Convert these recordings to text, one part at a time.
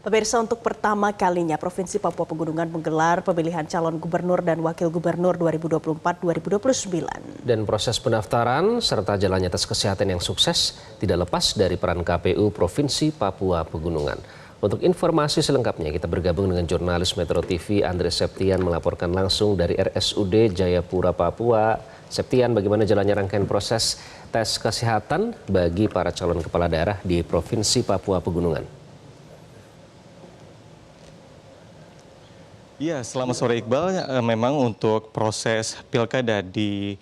Pemirsa, untuk pertama kalinya Provinsi Papua Pegunungan menggelar pemilihan calon gubernur dan wakil gubernur 2024-2029. Dan proses pendaftaran serta jalannya tes kesehatan yang sukses tidak lepas dari peran KPU Provinsi Papua Pegunungan. Untuk informasi selengkapnya kita bergabung dengan jurnalis Metro TV Andres Septian melaporkan langsung dari RSUD Jayapura, Papua. Septian, bagaimana jalannya rangkaian proses tes kesehatan bagi para calon kepala daerah di Provinsi Papua Pegunungan? Iya, selamat sore Iqbal. Memang untuk proses pilkada di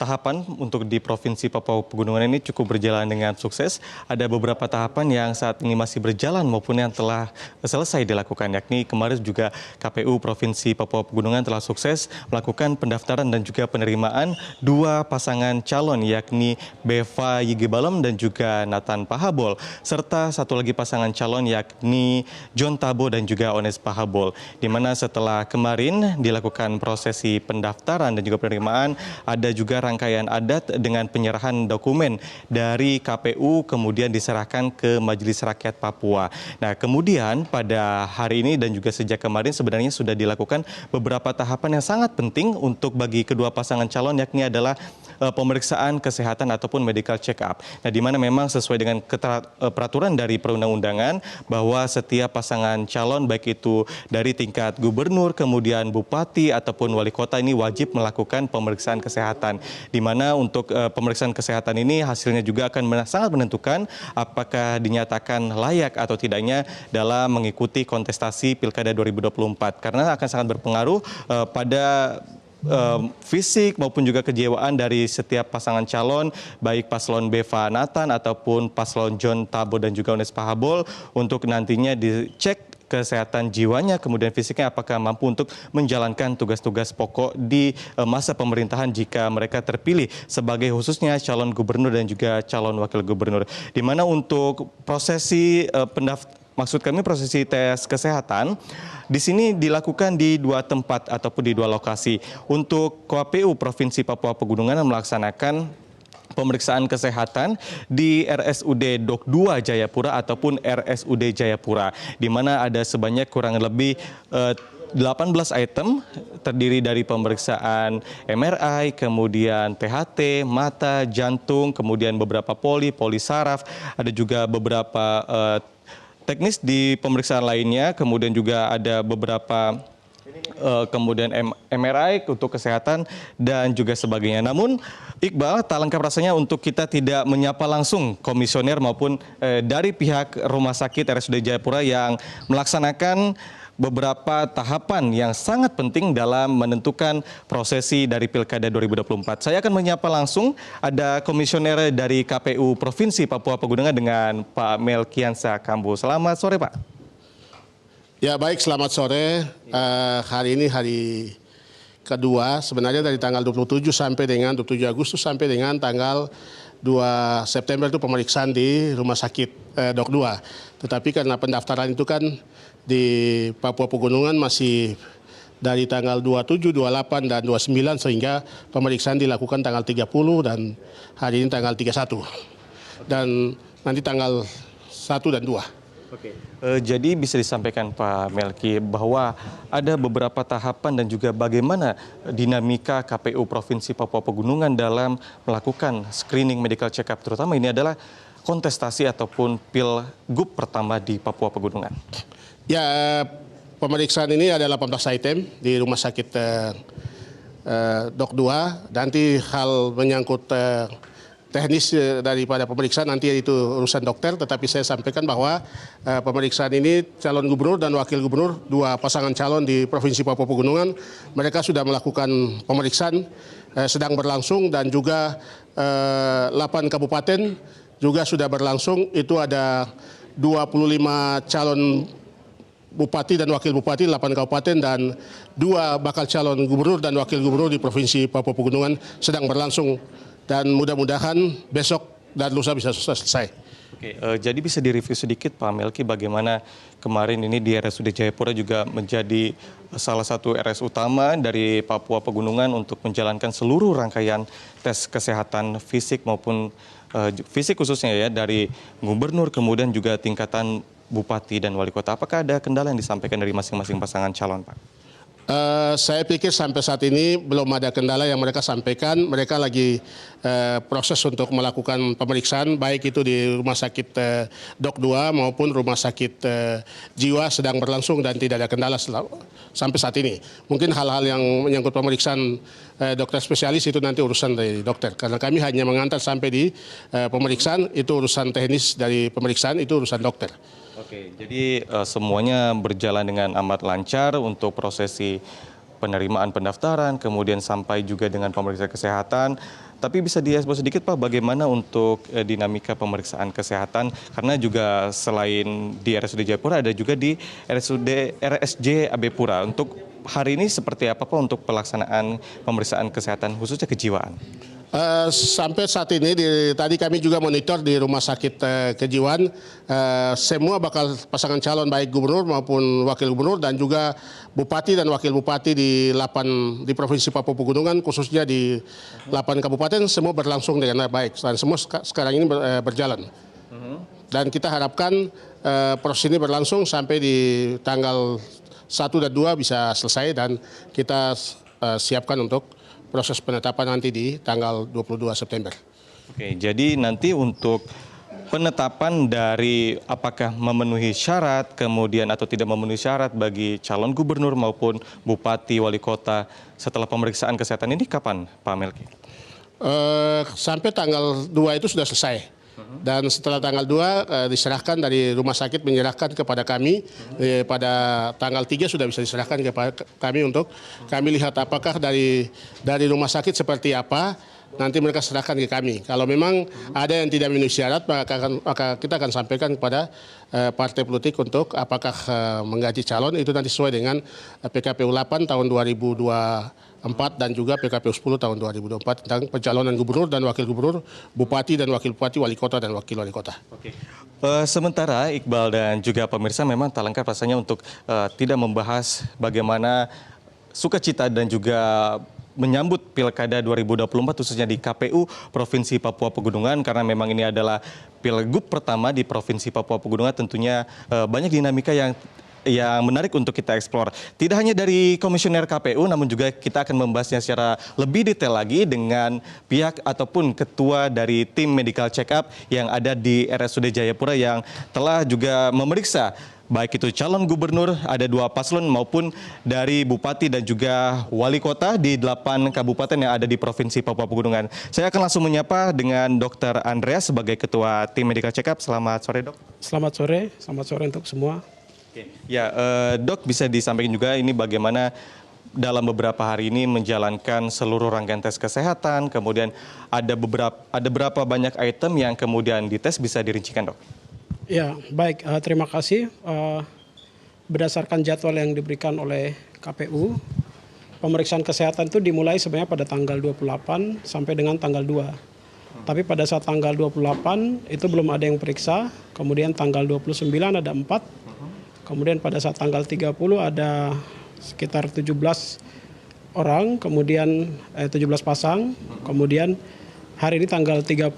tahapan untuk di Provinsi Papua Pegunungan ini cukup berjalan dengan sukses. Ada beberapa tahapan yang saat ini masih berjalan maupun yang telah selesai dilakukan, yakni kemarin juga KPU Provinsi Papua Pegunungan telah sukses melakukan pendaftaran dan juga penerimaan dua pasangan calon, yakni Beva Yigibalem dan juga Nathan Pahabol, serta satu lagi pasangan calon yakni John Tabo dan juga Ones Pahabol, di mana setelah kemarin dilakukan prosesi pendaftaran dan juga penerimaan, ada juga rangkaian adat dengan penyerahan dokumen dari KPU kemudian diserahkan ke Majelis Rakyat Papua. Nah, kemudian pada hari ini dan juga sejak kemarin sebenarnya sudah dilakukan beberapa tahapan yang sangat penting untuk bagi kedua pasangan calon, yakni adalah pemeriksaan kesehatan ataupun medical check up. Nah, di mana memang sesuai dengan peraturan dari perundang-undangan bahwa setiap pasangan calon baik itu dari tingkat gubernur, kemudian bupati ataupun wali kota ini wajib melakukan pemeriksaan kesehatan. Di mana untuk pemeriksaan kesehatan ini hasilnya juga akan sangat menentukan apakah dinyatakan layak atau tidaknya dalam mengikuti kontestasi Pilkada 2024. Karena akan sangat berpengaruh pada fisik maupun juga kejiwaan dari setiap pasangan calon, baik paslon Beva Nathan ataupun paslon John Tabo dan juga Ones Pahabol, untuk nantinya dicek kesehatan jiwanya, kemudian fisiknya apakah mampu untuk menjalankan tugas-tugas pokok di masa pemerintahan jika mereka terpilih sebagai khususnya calon gubernur dan juga calon wakil gubernur. Di mana untuk prosesi prosesi tes kesehatan di sini dilakukan di dua tempat ataupun di dua lokasi. Untuk KPU Provinsi Papua Pegunungan melaksanakan pemeriksaan kesehatan di RSUD Dok 2 Jayapura ataupun RSUD Jayapura, di mana ada sebanyak kurang lebih 18 item terdiri dari pemeriksaan MRI, kemudian THT, mata, jantung, kemudian beberapa poli saraf, ada juga beberapa teknis di pemeriksaan lainnya, kemudian juga ada beberapa kemudian MRI untuk kesehatan dan juga sebagainya. Namun Iqbal, tak lengkap rasanya untuk kita tidak menyapa langsung komisioner maupun dari pihak Rumah Sakit RSUD Jayapura yang melaksanakan beberapa tahapan yang sangat penting dalam menentukan prosesi dari Pilkada 2024. Saya akan menyapa langsung ada komisioner dari KPU Provinsi Papua Pegunungan dengan Pak Melkiansa Kambu. Selamat sore, Pak. Ya baik, selamat sore. Hari ini hari kedua, sebenarnya dari tanggal 27 sampai dengan 27 Agustus sampai dengan tanggal 2 September itu pemeriksaan di Rumah Sakit Dok 2. Tetapi karena pendaftaran itu kan di Papua Pegunungan masih dari tanggal 27, 28, dan 29 sehingga pemeriksaan dilakukan tanggal 30 dan hari ini tanggal 31. Dan nanti tanggal 1 dan 2. Oke. Jadi bisa disampaikan Pak Melki bahwa ada beberapa tahapan dan juga bagaimana dinamika KPU Provinsi Papua Pegunungan dalam melakukan screening medical check up, terutama ini adalah kontestasi ataupun pilgub pertama di Papua Pegunungan. Ya, pemeriksaan ini ada 18 item di Rumah Sakit Dok 2. Nanti hal menyangkut teknis daripada pemeriksaan nanti itu urusan dokter, tetapi saya sampaikan bahwa pemeriksaan ini calon gubernur dan wakil gubernur, dua pasangan calon di Provinsi Papua Pegunungan, mereka sudah melakukan pemeriksaan sedang berlangsung, dan juga 8 kabupaten juga sudah berlangsung. Itu ada 25 calon bupati dan wakil bupati, 8 kabupaten, dan 2 bakal calon gubernur dan wakil gubernur di Provinsi Papua Pegunungan sedang berlangsung. Dan mudah-mudahan besok dan lusa bisa selesai. Oke, jadi bisa direview sedikit Pak Melki bagaimana kemarin ini di RSUD Jayapura juga menjadi salah satu RS utama dari Papua Pegunungan untuk menjalankan seluruh rangkaian tes kesehatan fisik maupun fisik khususnya ya dari gubernur, kemudian juga tingkatan bupati dan wali kota. Apakah ada kendala yang disampaikan dari masing-masing pasangan calon, Pak? Saya pikir sampai saat ini belum ada kendala yang mereka sampaikan. Mereka lagi proses untuk melakukan pemeriksaan, baik itu di Rumah Sakit Dok 2 maupun Rumah Sakit Jiwa sedang berlangsung dan tidak ada kendala sampai saat ini. Mungkin hal-hal yang menyangkut pemeriksaan dokter spesialis itu nanti urusan dari dokter. Karena kami hanya mengantar sampai di pemeriksaan, itu urusan teknis dari pemeriksaan, itu urusan dokter. Oke, jadi semuanya berjalan dengan amat lancar untuk prosesi penerimaan pendaftaran, kemudian sampai juga dengan pemeriksaan kesehatan. Tapi bisa diekspos sedikit Pak, bagaimana untuk dinamika pemeriksaan kesehatan? Karena juga selain di RSUD Jayapura, ada juga di RSJ Abepura. Untuk hari ini seperti apa Pak untuk pelaksanaan pemeriksaan kesehatan khususnya kejiwaan? Sampai saat ini tadi kami juga monitor di Rumah Sakit Kejiwaan, semua bakal pasangan calon baik gubernur maupun wakil gubernur dan juga bupati dan wakil bupati di Provinsi Papua Pegunungan, khususnya di 8 kabupaten, semua berlangsung dengan baik dan semua sekarang ini berjalan. Dan kita harapkan proses ini berlangsung sampai di tanggal 1 dan 2 bisa selesai dan kita siapkan untuk proses penetapan nanti di tanggal 22 September. Oke, jadi nanti untuk penetapan dari apakah memenuhi syarat, kemudian atau tidak memenuhi syarat bagi calon gubernur maupun bupati, wali kota setelah pemeriksaan kesehatan ini kapan, Pak Melki? Sampai tanggal 2 itu sudah selesai. Dan setelah tanggal 2 diserahkan dari rumah sakit menyerahkan kepada kami, pada tanggal 3 sudah bisa diserahkan kepada kami untuk kami lihat apakah dari rumah sakit seperti apa, nanti mereka serahkan ke kami. Kalau memang ada yang tidak memenuhi syarat, maka kita akan sampaikan kepada partai politik untuk apakah menggaji calon, itu nanti sesuai dengan PKPU 8 tahun 2024 dan juga PKPU 10 tahun 2024 tentang pencalonan gubernur dan wakil gubernur, bupati dan wakil bupati, wali kota dan wakil wali kota. Oke. Sementara Iqbal dan juga pemirsa memang tak lengkap rasanya untuk tidak membahas bagaimana sukacita dan juga menyambut Pilkada 2024 khususnya di KPU Provinsi Papua Pegunungan, karena memang ini adalah Pilgub pertama di Provinsi Papua Pegunungan. Tentunya banyak dinamika yang menarik untuk kita eksplor. Tidak hanya dari Komisioner KPU, namun juga kita akan membahasnya secara lebih detail lagi dengan pihak ataupun ketua dari tim medical check-up yang ada di RSUD Jayapura yang telah juga memeriksa baik itu calon gubernur, ada 2 paslon, maupun dari bupati dan juga wali kota di 8 kabupaten yang ada di Provinsi Papua Pegunungan. Saya akan langsung menyapa dengan Dr. Andreas sebagai ketua tim medical check-up. Selamat sore, Dok. Selamat sore untuk semua. Oke. Ya, Dok, bisa disampaikan juga ini bagaimana dalam beberapa hari ini menjalankan seluruh rangkaian tes kesehatan, kemudian ada berapa banyak item yang kemudian dites, bisa dirincikan, Dok? Ya, baik. Terima kasih. Berdasarkan jadwal yang diberikan oleh KPU, pemeriksaan kesehatan itu dimulai sebenarnya pada tanggal 28 sampai dengan tanggal 2. Tapi pada saat tanggal 28 itu belum ada yang periksa, kemudian tanggal 29 ada 4, kemudian pada saat tanggal 30 ada sekitar 17 orang, kemudian 17 pasang, kemudian hari ini tanggal 30,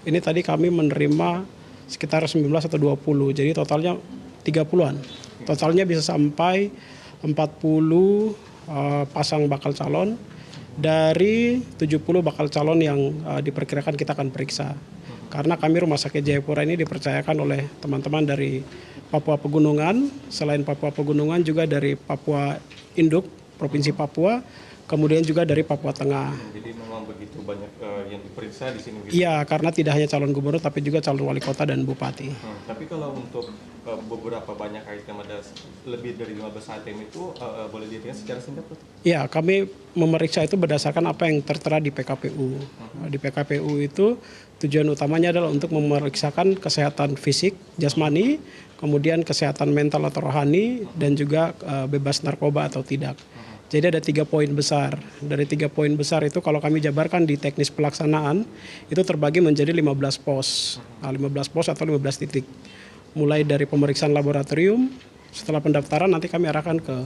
ini tadi kami menerima sekitar 19 atau 20, jadi totalnya 30-an. Totalnya bisa sampai 40 pasang bakal calon dari 70 bakal calon yang diperkirakan kita akan periksa. Karena kami Rumah Sakit Jayapura ini dipercayakan oleh teman-teman dari Papua Pegunungan, selain Papua Pegunungan juga dari Papua Induk, Provinsi Papua, kemudian juga dari Papua Tengah. Jadi memang begitu banyak yang diperiksa di sini? Iya, karena tidak hanya calon gubernur tapi juga calon wali kota dan bupati. Tapi kalau untuk beberapa banyak item, ada lebih dari 15 item itu boleh dilihat secara singkat, Pak? Iya, kami memeriksa itu berdasarkan apa yang tertera di PKPU. Di PKPU itu tujuan utamanya adalah untuk memeriksakan kesehatan fisik, jasmani, kemudian kesehatan mental atau rohani, dan juga bebas narkoba atau tidak. Jadi ada 3 poin besar. Dari 3 poin besar itu kalau kami jabarkan di teknis pelaksanaan, itu terbagi menjadi 15 pos. 15 pos atau 15 titik. Mulai dari pemeriksaan laboratorium, setelah pendaftaran nanti kami arahkan ke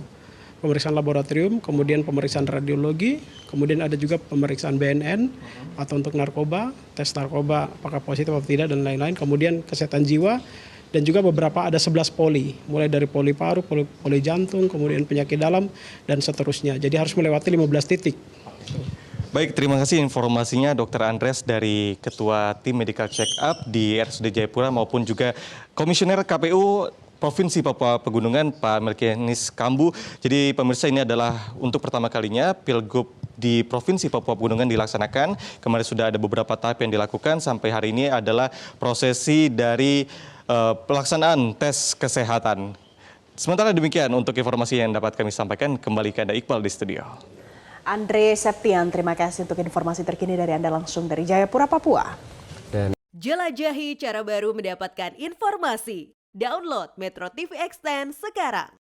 pemeriksaan laboratorium, kemudian pemeriksaan radiologi, kemudian ada juga pemeriksaan BNN atau untuk narkoba, tes narkoba apakah positif atau tidak dan lain-lain, kemudian kesehatan jiwa, Dan juga beberapa ada 11 poli, mulai dari poli paru, poli jantung, kemudian penyakit dalam, dan seterusnya. Jadi harus melewati 15 titik. Baik, terima kasih informasinya Dr. Andres dari Ketua Tim Medical Check Up di RSUD Jayapura maupun juga Komisioner KPU Provinsi Papua Pegunungan Pak Melkianis Kambu. Jadi pemirsa, ini adalah untuk pertama kalinya Pilgub di Provinsi Papua Pegunungan dilaksanakan. Kemarin sudah ada beberapa tahap yang dilakukan, sampai hari ini adalah prosesi dari pelaksanaan tes kesehatan. Sementara demikian untuk informasi yang dapat kami sampaikan, kembali ke Anda Iqbal di studio. Andre Septian, terima kasih untuk informasi terkini dari Anda langsung dari Jayapura, Papua. Jelajahi cara baru mendapatkan informasi. Download Metro TV Extend sekarang.